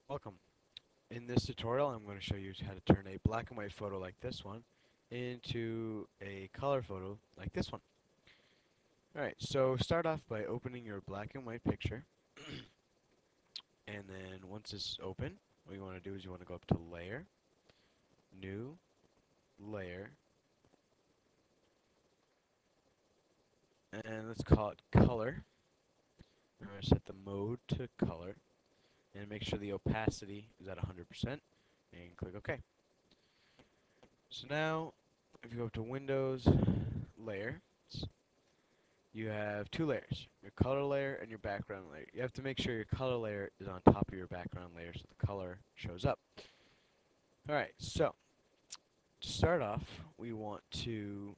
Welcome. In this tutorial I'm going to show you how to turn a black and white photo like this one into a color photo like this one. Alright, so start off by opening your black and white picture, and then once it's open, what you want to do is you want to go up to Layer, New, Layer, and let's call it Color. I'm going to set the mode to Color, and make sure the opacity is at 100%, and click OK. So now, if you go up to Windows, Layer, you have two layers, your color layer and your background layer. You have to make sure your color layer is on top of your background layer so the color shows up. Alright, so to start off, we want to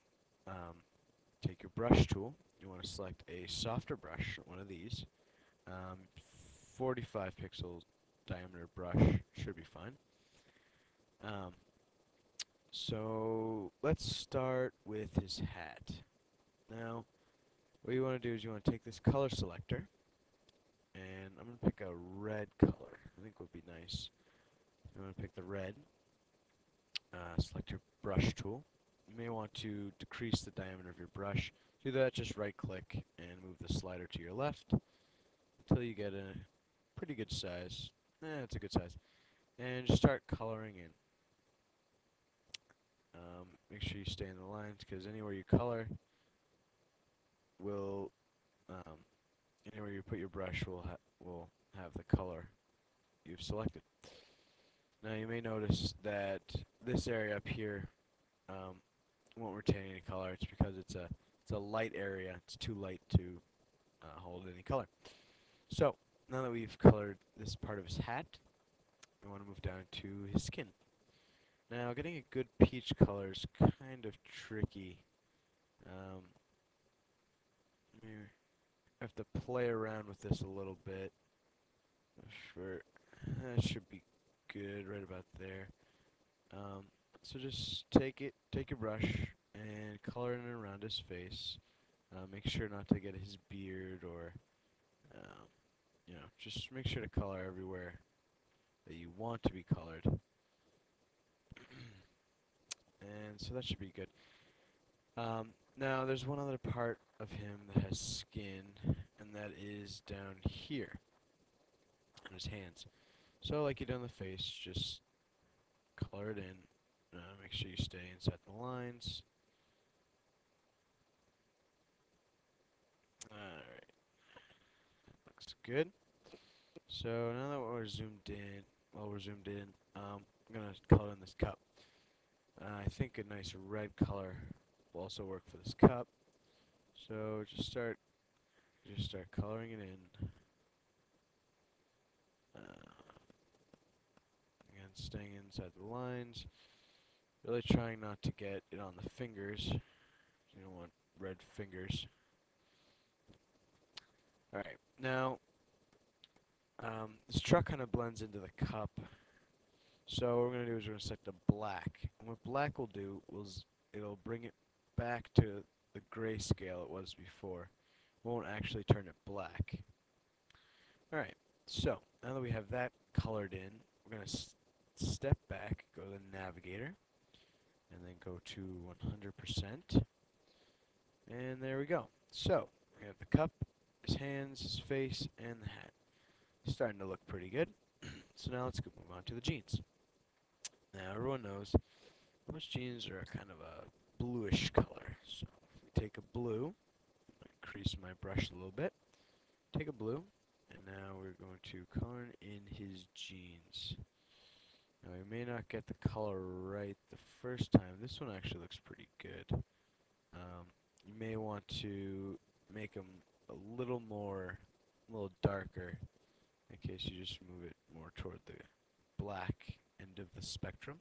take your brush tool. You want to select a softer brush, one of these. 45 pixel diameter brush should be fine. So let's start with his hat. Now, what you want to do is you want to take this color selector, and I'm going to pick a red color. I think would be nice. You want to pick the red. Select your brush tool. You may want to decrease the diameter of your brush. To do that, just right click and move the slider to your left until you get a pretty good size. It's a good size. And just start coloring in. Make sure you stay in the lines because anywhere you color will, anywhere you put your brush will have the color you've selected. Now you may notice that this area up here won't retain any color. It's because it's a light area. It's too light to hold any color. So now that we've colored this part of his hat, we want to move down to his skin. Now getting a good peach color is kind of tricky. You have to play around with this a little bit. Sure, that should be good right about there. So just take your brush and color it around his face. Make sure not to get his beard or, just make sure to color everywhere that you want to be colored. And so that should be good. Now there's one other part of him that has skin, and that is down here on his hands. So like you do on the face, just color it in. Make sure you stay inside the lines. Alright, looks good. So now that we're zoomed in, I'm gonna color in this cup. I think a nice red color will also work for this cup. So just start coloring it in. Again, staying inside the lines. Really trying not to get it on the fingers. You don't want red fingers. Alright, now this truck kind of blends into the cup. So what we're going to do is we're going to select a black. And what black will do is it'll bring it back to the grayscale it was before. It won't actually turn it black. Alright, so now that we have that colored in, we're going to step back, go to the navigator, and then go to 100%. And there we go. So we have the cup, his hands, his face, and the hat. Starting to look pretty good. So now let's move on to the jeans. Now everyone knows most jeans are kind of a bluish color. So if we take a blue, increase my brush a little bit, take a blue, and now we're going to color in his jeans. Now we may not get the color right the first time. This one actually looks pretty good. You may want to make them a little darker, in case you just move it more toward the black end of the spectrum.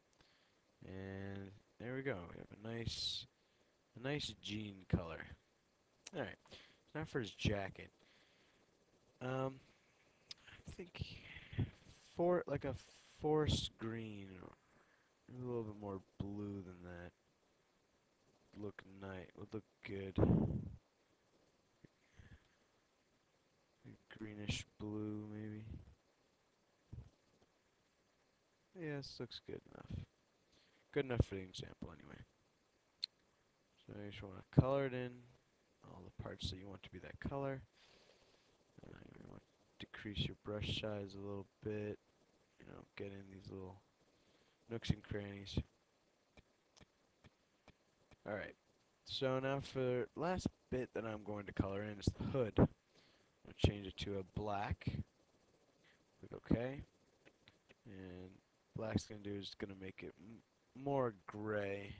And there we go. We have a nice jean color. All right. Now for his jacket. I think like a forest green, or a little bit more blue than that. Would look good. Greenish blue, maybe. Yeah, this looks good enough. Good enough for the example, anyway. So you just want to color it in, all the parts that you want to be that color. You want to decrease your brush size a little bit. Get in these little nooks and crannies. Alright, so now for the last bit that I'm going to color in is the hood. I'm going to change it to a black. Click OK. And black's going to do is going to make it more gray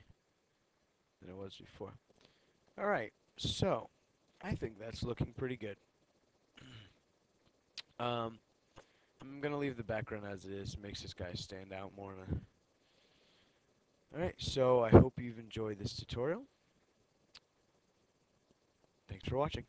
than it was before. Alright, so I think that's looking pretty good. I'm going to leave the background as it is. It makes this guy stand out more. Alright, so I hope you've enjoyed this tutorial. Thanks for watching.